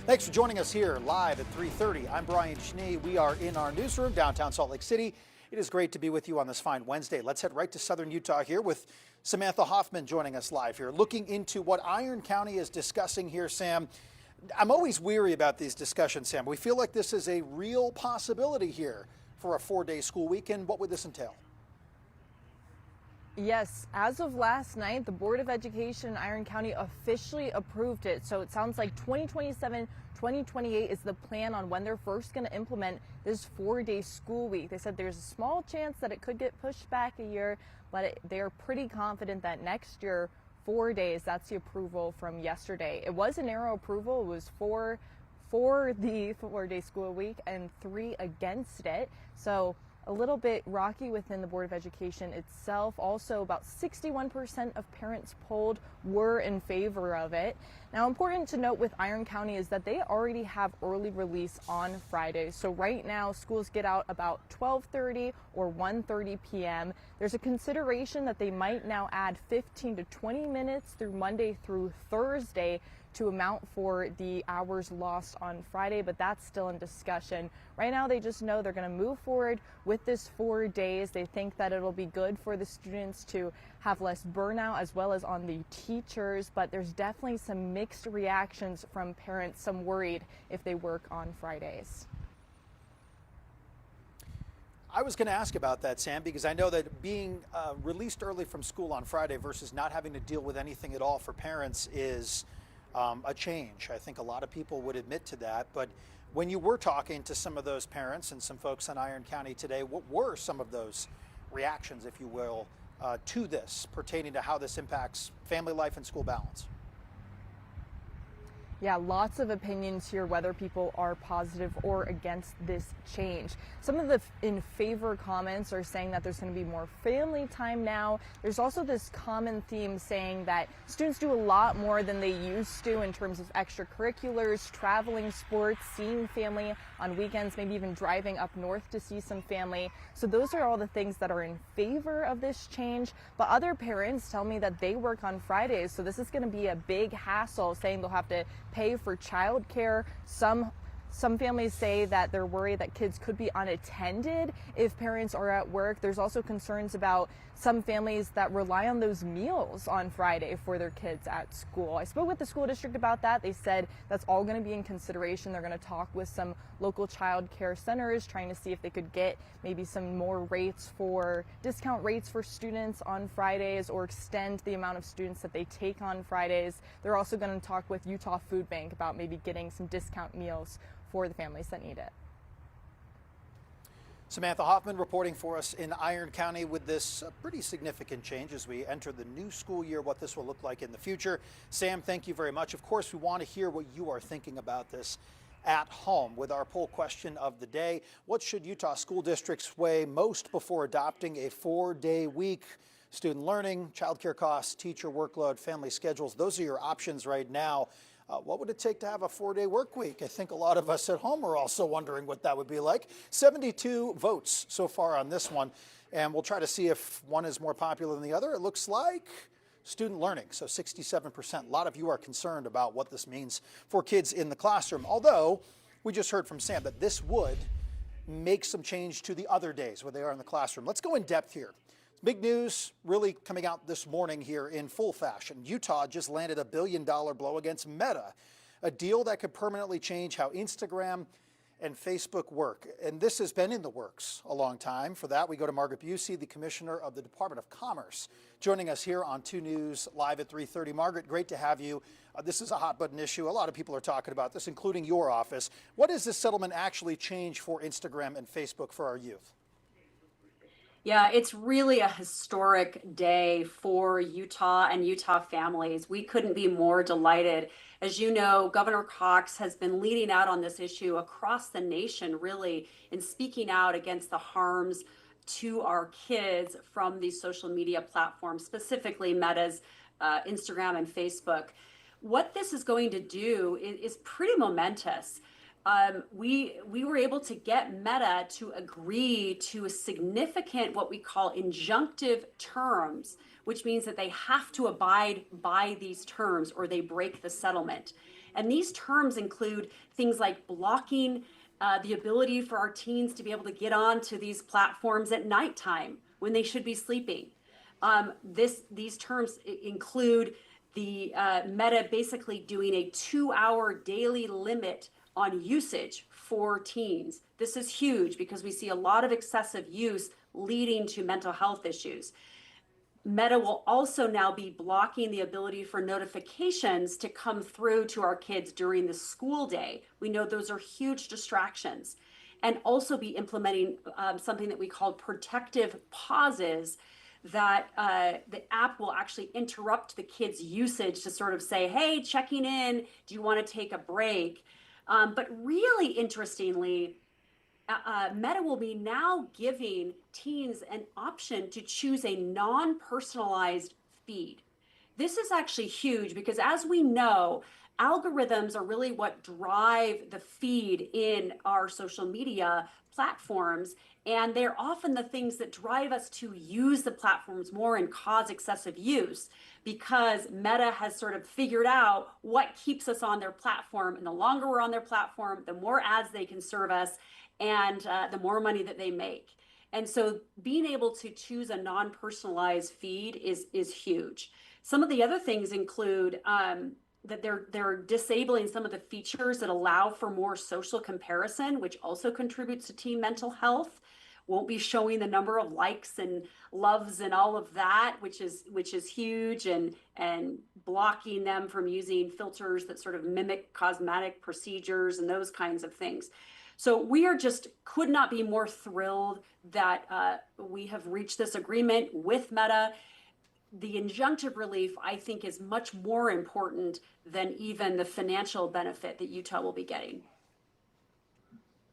Thanks for joining us here live at 3:30. I'm Brian Schnee. We are in our newsroom downtown Salt Lake City. It is great to be with you on this fine Wednesday. Let's head right to southern Utah here with Samantha Hoffman joining us live here, looking into what Iron County is discussing here, Sam. I'm always weary about these discussions, Sam. We feel like this is a real possibility here for a 4-day school weekend. What would this entail? Yes, as of last night, the Board of Education in Iron County officially approved it. So it sounds like 2027, 2028 is the plan on when they're first going to implement this 4-day school week. They said there's a small chance that it could get pushed back a year, but they're pretty confident that next year, 4 days, that's the approval from yesterday. It was a narrow approval. It was for the 4-day school week and 3 against it. So a little bit rocky within the Board of Education itself. Also, about 61% of parents polled were in favor of it. Now, important to note with Iron County is that they already have early release on Fridays. So right now, schools get out about 12:30 or 1:30 p.m. There's a consideration that they might now add 15 to 20 minutes through Monday through Thursday to amount for the hours lost on Friday, but that's still in discussion. Right now, they just know they're going to move forward with this 4 days. They think that it'll be good for the students to have less burnout as well as on the teachers, but there's definitely some mixed reactions from parents, some worried if they work on Fridays. I was going to ask about that, Sam, because I know that being released early from school on Friday versus not having to deal with anything at all for parents is a change. I think a lot of people would admit to that. But when you were talking to some of those parents and some folks in Iron County today, what were some of those reactions, if you will, to this, pertaining to how this impacts family life and school balance? Yeah, lots of opinions here, whether people are positive or against this change. Some of the in favor comments are saying that there's going to be more family time now. There's also this common theme saying that students do a lot more than they used to in terms of extracurriculars, traveling, sports, seeing family on weekends, maybe even driving up north to see some family. So those are all the things that are in favor of this change. But other parents tell me that they work on Fridays, so this is going to be a big hassle, saying they'll have to pay for childcare. Some families say that they're worried that kids could be unattended if parents are at work. There's also concerns about some families that rely on those meals on Friday for their kids at school. I spoke with the school district about that. They said that's all going to be in consideration. They're going to talk with some local child care centers, trying to see if they could get maybe some more discount rates for students on Fridays, or extend the amount of students that they take on Fridays. They're also going to talk with Utah Food Bank about maybe getting some discount meals for the families that need it. Samantha Hoffman reporting for us in Iron County with this pretty significant change as we enter the new school year, what this will look like in the future. Sam, thank you very much. Of course, we want to hear what you are thinking about this at home with our poll question of the day. What should Utah school districts weigh most before adopting a 4-day week? Student learning, childcare costs, teacher workload, family schedules. Those are your options right now. What would it take to have a 4-day work week? I think a lot of us at home are also wondering what that would be like. 72 votes so far on this one, and we'll try to see if one is more popular than the other. It looks like student learning, so 67%. A lot of you are concerned about what this means for kids in the classroom, although we just heard from Sam that this would make some change to the other days where they are in the classroom. Let's go in depth here. Big news really coming out this morning here in full fashion. Utah just landed a $1 billion blow against Meta, a deal that could permanently change how Instagram and Facebook work. And this has been in the works a long time. For that, we go to Margaret Bluesky, the Commissioner of the Department of Commerce, joining us here on 2 News live at 3:30. Margaret, great to have you. This is a hot button issue. A lot of people are talking about this, including your office. What does this settlement actually change for Instagram and Facebook for our youth? Yeah, it's really a historic day for Utah and Utah families. We couldn't be more delighted. As you know, Governor Cox has been leading out on this issue across the nation, really, in speaking out against the harms to our kids from these social media platforms, specifically Meta's Instagram and Facebook. What this is going to do is pretty momentous. We were able to get Meta to agree to a significant, what we call injunctive terms, which means that they have to abide by these terms or they break the settlement. And these terms include things like blocking the ability for our teens to be able to get onto these platforms at nighttime when they should be sleeping. These terms include the Meta basically doing a 2-hour daily limit on usage for teens. This is huge because we see a lot of excessive use leading to mental health issues. Meta will also now be blocking the ability for notifications to come through to our kids during the school day. We know those are huge distractions. And also be implementing something that we call protective pauses, that the app will actually interrupt the kids' usage to sort of say, hey, checking in, do you want to take a break? But really interestingly, Meta will be now giving teens an option to choose a non-personalized feed. This is actually huge because, as we know, algorithms are really what drive the feed in our social media platforms, and they're often the things that drive us to use the platforms more and cause excessive use, because Meta has sort of figured out what keeps us on their platform, and the longer we're on their platform, the more ads they can serve us, and the more money that they make. And so being able to choose a non-personalized feed is huge. Some of the other things include that they're disabling some of the features that allow for more social comparison, which also contributes to teen mental health. Won't be showing the number of likes and loves and all of that, which is huge, and blocking them from using filters that sort of mimic cosmetic procedures and those kinds of things. So we are just could not be more thrilled that we have reached this agreement with Meta. The injunctive relief, I think, is much more important than even the financial benefit that Utah will be getting.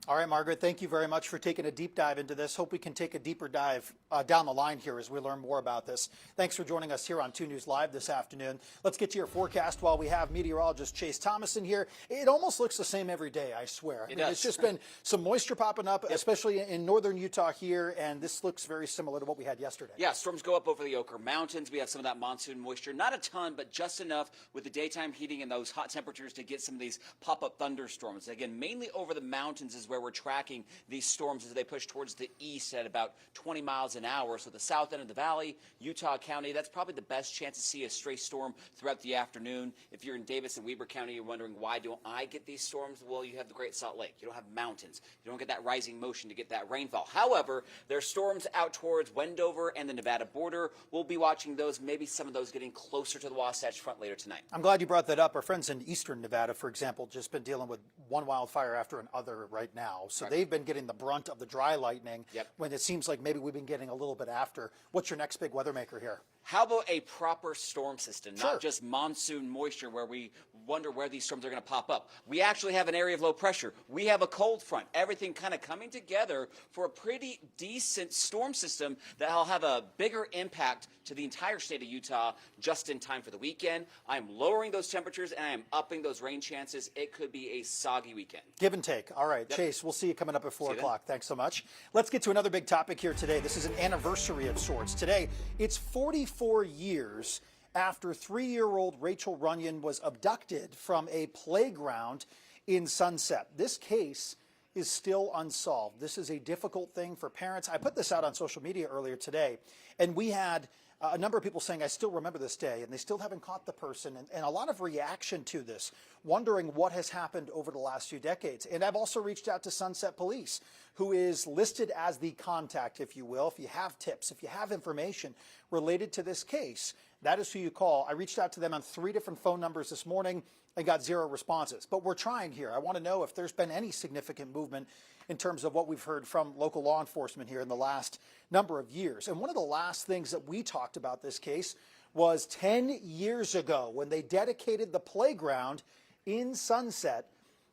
All right, Margaret, thank you very much for taking a deep dive into this. Hope we can take a deeper dive down the line here as we learn more about this. Thanks for joining us here on 2 News Live this afternoon. Let's get to your forecast while we have meteorologist Chase Thomas in here. It almost looks the same every day, I swear. I mean, it's just been some moisture popping up, especially in northern Utah here, and this looks very similar to what we had yesterday. Yeah, storms go up over the Ochre Mountains. We have some of that monsoon moisture. Not a ton, but just enough with the daytime heating and those hot temperatures to get some of these pop-up thunderstorms. Again, mainly over the mountains is where we're tracking these storms as they push towards the east at about 20 miles an hour. So the south end of the valley, Utah County, that's probably the best chance to see a stray storm throughout the afternoon. If you're in Davis and Weber County, you're wondering, why don't I get these storms? Well, you have the Great Salt Lake. You don't have mountains. You don't get that rising motion to get that rainfall. However, there are storms out towards Wendover and the Nevada border. We'll be watching those, maybe some of those getting closer to the Wasatch Front later tonight. I'm glad you brought that up. Our friends in eastern Nevada, for example, just been dealing with one wildfire after another right now. So they've been getting the brunt of the dry lightning when it seems like maybe we've been getting a little bit after. What's your next big weather maker here? How about a proper storm system, not just monsoon moisture where we wonder where these storms are going to pop up? We actually have an area of low pressure. We have a cold front. Everything kind of coming together for a pretty decent storm system that will have a bigger impact to the entire state of Utah just in time for the weekend. I'm lowering those temperatures and I am upping those rain chances. It could be a soggy weekend. Give and take. All right, Chase, we'll see you coming up at 4 o'clock. Thanks so much. Let's get to another big topic here today. This is an anniversary of sorts. Today, it's 44 years after 3-year-old Rachel Runyon was abducted from a playground in Sunset. This case is still unsolved. This is a difficult thing for parents. I put this out on social media earlier today, and we had a number of people saying, I still remember this day, and they still haven't caught the person, and a lot of reaction to this, wondering what has happened over the last few decades. And I've also reached out to Sunset Police, who is listed as the contact, if you will. If you have tips, if you have information related to this case, that is who you call. I reached out to them on 3 different phone numbers this morning and got 0 responses. But we're trying here. I want to know if there's been any significant movement in terms of what we've heard from local law enforcement here in the last number of years. And one of the last things that we talked about this case was 10 years ago when they dedicated the playground in Sunset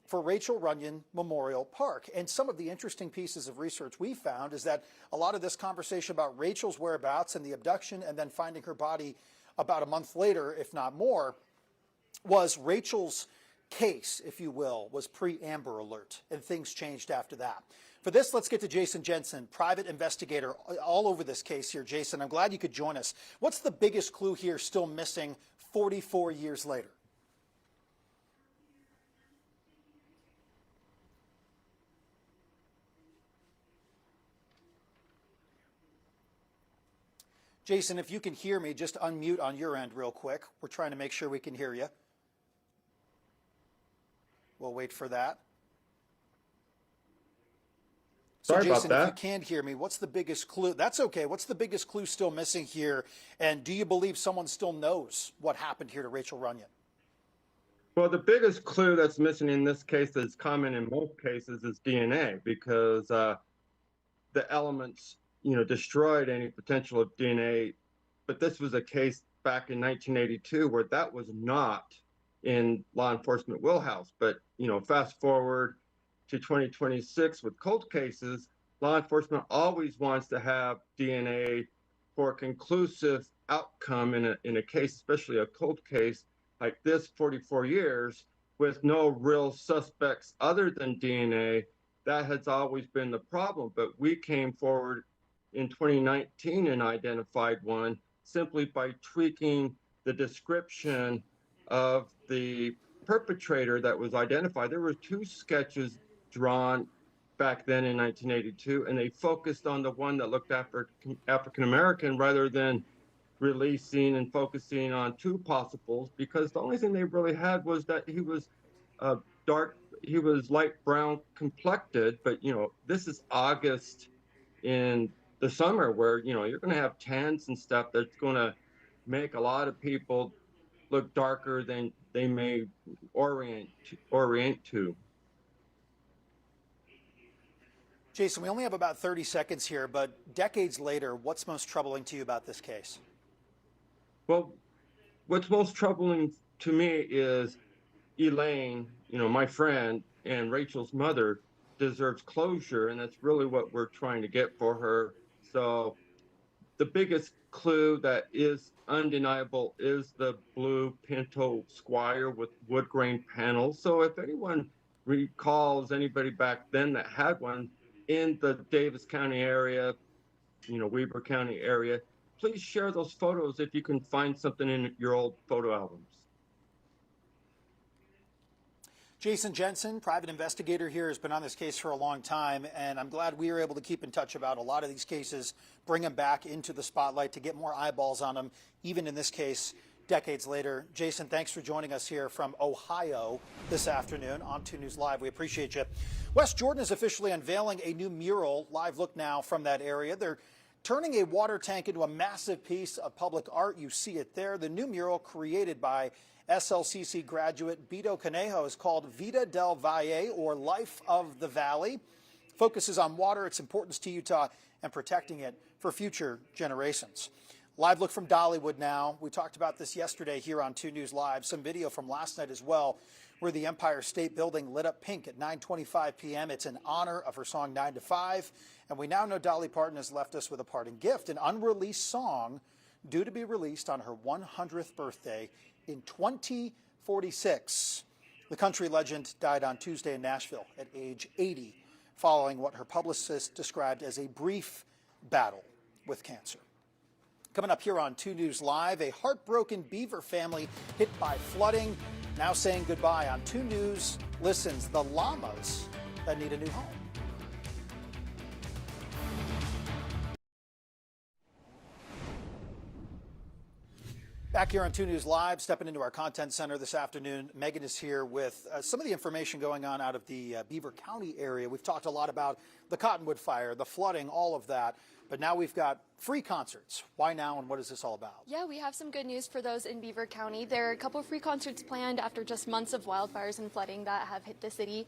for Rachel Runyon Memorial Park. And some of the interesting pieces of research we found is that a lot of this conversation about Rachel's whereabouts and the abduction and then finding her body about a month later, if not more, was Rachel's case, if you will, was pre-Amber Alert, and things changed after that. For this, let's get to Jason Jensen, private investigator all over this case here. Jason, I'm glad you could join us. What's the biggest clue here still missing 44 years later? Jason, if you can hear me, just unmute on your end real quick. We're trying to make sure we can hear you. We'll wait for that. So Sorry Jason, about if that. you can't hear me, what's the biggest clue? That's okay. What's the biggest clue still missing here? And do you believe someone still knows what happened here to Rachel Runyon? Well, the biggest clue that's missing in this case, that's common in most cases, is DNA, because the elements, destroyed any potential of DNA. But this was a case back in 1982 where that was not in law enforcement wheelhouse. But, fast forward to 2026 with cold cases, law enforcement always wants to have DNA for a conclusive outcome in a case, especially a cold case like this, 44 years, with no real suspects other than DNA. That has always been the problem. But we came forward in 2019 and identified one simply by tweaking the description of the perpetrator that was identified. There were 2 sketches drawn back then in 1982, and they focused on the one that looked African American rather than releasing and focusing on 2 possibles, because the only thing they really had was that he was he was light brown complected. But this is August in the summer where you're going to have tans and stuff that's going to make a lot of people look darker than they may orient to. Jason, we only have about 30 seconds here, but decades later, what's most troubling to you about this case? Well, what's most troubling to me is Elaine, my friend, and Rachel's mother deserves closure, and that's really what we're trying to get for her. So the biggest clue that is undeniable is the blue Pinto Squire with wood grain panels. So if anyone recalls anybody back then that had one in the Davis County area, Weber County area, please share those photos if you can find something in your old photo albums. Jason Jensen, private investigator here, has been on this case for a long time, and I'm glad we were able to keep in touch about a lot of these cases, bring them back into the spotlight to get more eyeballs on them, even in this case, decades later. Jason, thanks for joining us here from Ohio this afternoon on 2 News Live. We appreciate you. West Jordan is officially unveiling a new mural. Live look now from that area. They're turning a water tank into a massive piece of public art. You see it there. The new mural, created by SLCC graduate Beto Conejo, is called Vida del Valle, or Life of the Valley. Focuses on water, its importance to Utah, and protecting it for future generations. Live look from Dollywood now. We talked about this yesterday here on 2 News Live. Some video from last night as well, where the Empire State Building lit up pink at 9:25 p.m. It's in honor of her song 9 to 5. And we now know Dolly Parton has left us with a parting gift, an unreleased song due to be released on her 100th birthday in 2046. The country legend died on Tuesday in Nashville at age 80, following what her publicist described as a brief battle with cancer. Coming up here on 2 News Live, a heartbroken Beaver family hit by flooding, now saying goodbye. On 2 News listens the llamas that need a new home. Back here on 2 News Live, stepping into our content center this afternoon, Megan is here with some of the information going on out of the Beaver County area. We've talked a lot about the Cottonwood fire, the flooding, all of that. But now we've got free concerts. Why now, and what is this all about? Yeah, we have some good news for those in Beaver County. There are a couple free concerts planned after just months of wildfires and flooding that have hit the city.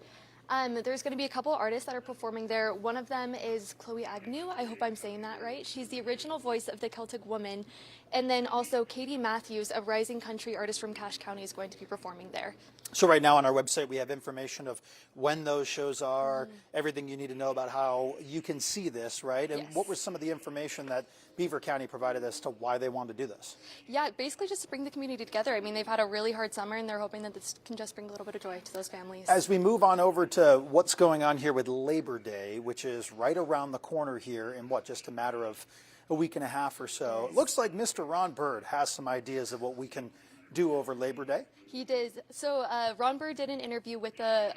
There's going to be a couple artists that are performing there. One of them is Chloe Agnew. I hope I'm saying that right. She's the original voice of the Celtic Woman. And then also Katie Matthews, a rising country artist from Cache County, is going to be performing there. So right now on our website, we have information of when those shows are, everything you need to know about how you can see this, right? And Yes. what was some of the information that Beaver County provided as to why they wanted to do this? Yeah, basically just to bring the community together. I mean, they've had a really hard summer, and they're hoping that this can just bring a little bit of joy to those families. As we move on over to what's going on here with Labor Day, which is right around the corner here in just a matter of a week and a half or so. Yes. It looks like Mr. Ron Bird has some ideas of what we can do over Labor Day. He did. So Ron Burr did an interview with the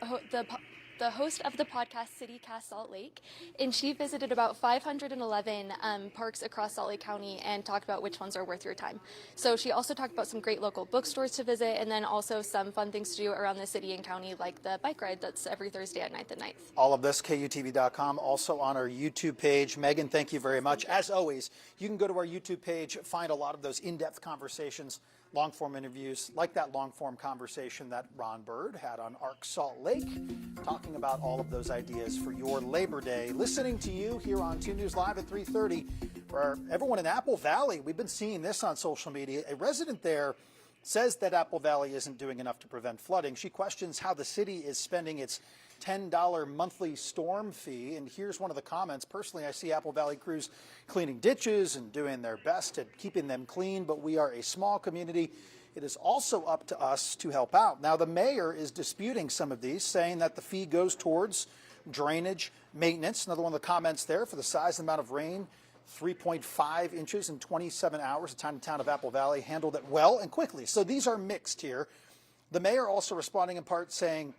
the host of the podcast CityCast Salt Lake, and she visited about 511 parks across Salt Lake County and talked about which ones are worth your time. So she also talked about some great local bookstores to visit, and then also some fun things to do around the city and county, like the bike ride that's every Thursday at 9th and 9th. All of this, KUTV.com, also on our YouTube page. Megan, thank you very much. As always, you can go to our YouTube page, find a lot of those in-depth conversations, long-form interviews, like that long-form conversation that Ron Bird had on Arc Salt Lake, talking about all of those ideas for your Labor Day. Listening to you here on 2 News Live at 3:30, for everyone in Apple Valley, we've been seeing this on social media. A resident there says that Apple Valley isn't doing enough to prevent flooding. She questions how the city is spending its $10 monthly storm fee. And here's one of the comments. Personally, I see Apple Valley crews cleaning ditches and doing their best at keeping them clean, but we are a small community. It is also up to us to help out. Now, the mayor is disputing some of these, saying that the fee goes towards drainage maintenance. Another one of the comments there, for the size and amount of rain, 3.5 inches in 27 hours. The tiny town of Apple Valley handled it well and quickly. So these are mixed here. The mayor also responding in part saying,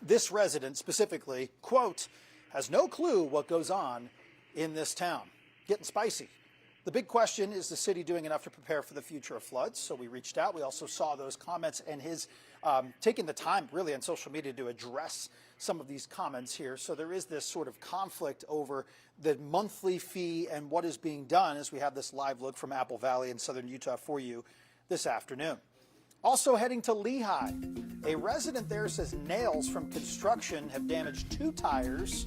this resident specifically, quote, has no clue what goes on in this town. Getting spicy. The big question, is the city doing enough to prepare for the future of floods? So we reached out. We also saw those comments and his taking the time really on social media to address some of these comments here. So there is this sort of conflict over the monthly fee and what is being done, as we have this live look from Apple Valley in southern Utah for you this afternoon. Also heading to Lehigh, a resident there says nails from construction have damaged 2 tires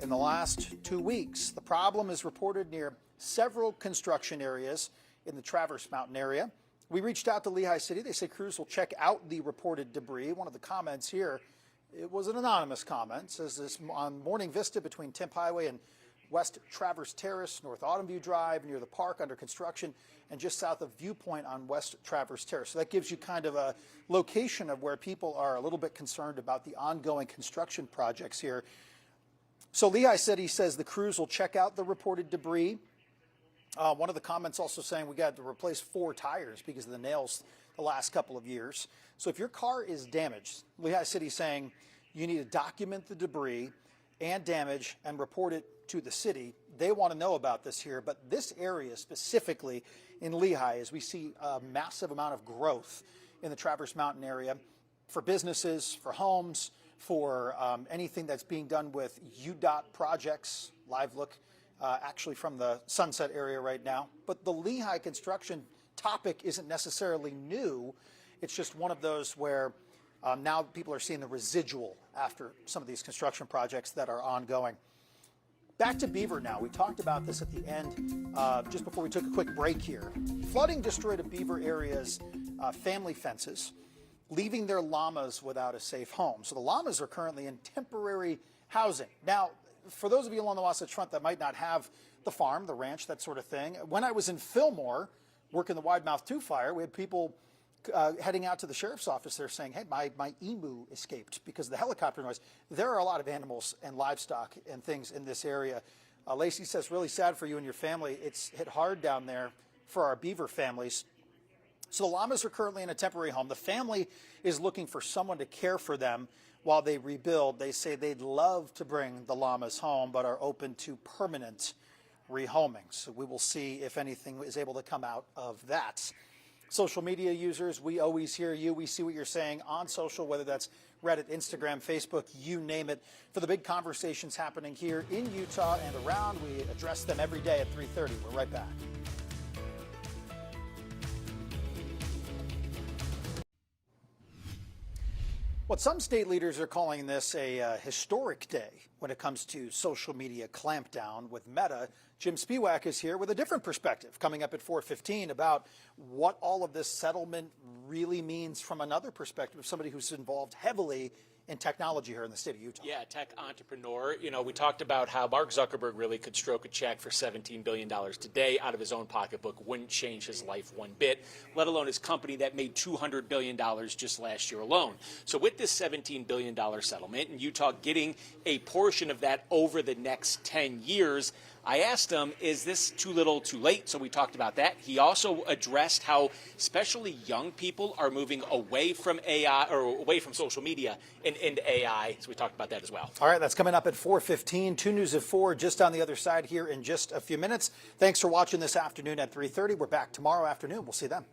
in the last 2 weeks. The problem is reported near several construction areas in the Traverse Mountain area. We reached out to Lehigh City. They say crews will check out the reported debris. One of the comments here, it was an anonymous comment, says this on Morning Vista between Temp Highway and West Traverse Terrace, North Autumn View Drive, near the park under construction, and just south of Viewpoint on West Traverse Terrace. So that gives you kind of a location of where people are a little bit concerned about the ongoing construction projects here. So Lehigh City says the crews will check out the reported debris. One of the comments also saying we got to replace 4 tires because of the nails the last couple of years. So if your car is damaged, Lehigh City saying you need to document the debris and damage and report it to the city. They want to know about this here, but this area specifically in Lehigh, as we see a massive amount of growth in the Traverse Mountain area for businesses, for homes, for anything that's being done with UDOT projects. Live look actually from the Sunset area right now. But the Lehigh construction topic isn't necessarily new. It's just one of those where now people are seeing the residual after some of these construction projects that are ongoing. Back to Beaver now. We talked about this at the end, just before we took a quick break here. Flooding destroyed a Beaver area's family fences, leaving their llamas without a safe home. So the llamas are currently in temporary housing. Now, for those of you along the Wasatch Front that might not have the farm, the ranch, that sort of thing, when I was in Fillmore working the Wide Mouth 2 fire, we had people heading out to the sheriff's office there saying, hey, my emu escaped because of the helicopter noise. There are a lot of animals and livestock and things in this area. Lacey says, really sad for you and your family. It's hit hard down there for our Beaver families. So the llamas are currently in a temporary home. The family is looking for someone to care for them while they rebuild. They say they'd love to bring the llamas home, but are open to permanent rehoming. So we will see if anything is able to come out of that. Social media users, we always hear you. We see what you're saying on social, whether that's Reddit, Instagram, Facebook, you name it. For the big conversations happening here in Utah and around, we address them every day at 3:30. We're right back. What some state leaders are calling this a historic day when it comes to social media clampdown with Meta. Jim Spiewak is here with a different perspective coming up at 4:15 about what all of this settlement really means from another perspective, somebody who's involved heavily in technology here in the state of Utah. Yeah, tech entrepreneur. You know, we talked about how Mark Zuckerberg really could stroke a check for $17 billion today out of his own pocketbook. Wouldn't change his life one bit, let alone his company that made $200 billion just last year alone. So with this $17 billion settlement and Utah getting a portion of that over the next 10 years, I asked him, is this too little, too late? So we talked about that. He also addressed how especially young people are moving away from AI or away from social media and into AI. So we talked about that as well. All right, that's coming up at 4:15. 2 News at 4, just on the other side here in just a few minutes. Thanks for watching this afternoon at 3:30. We're back tomorrow afternoon. We'll see you then.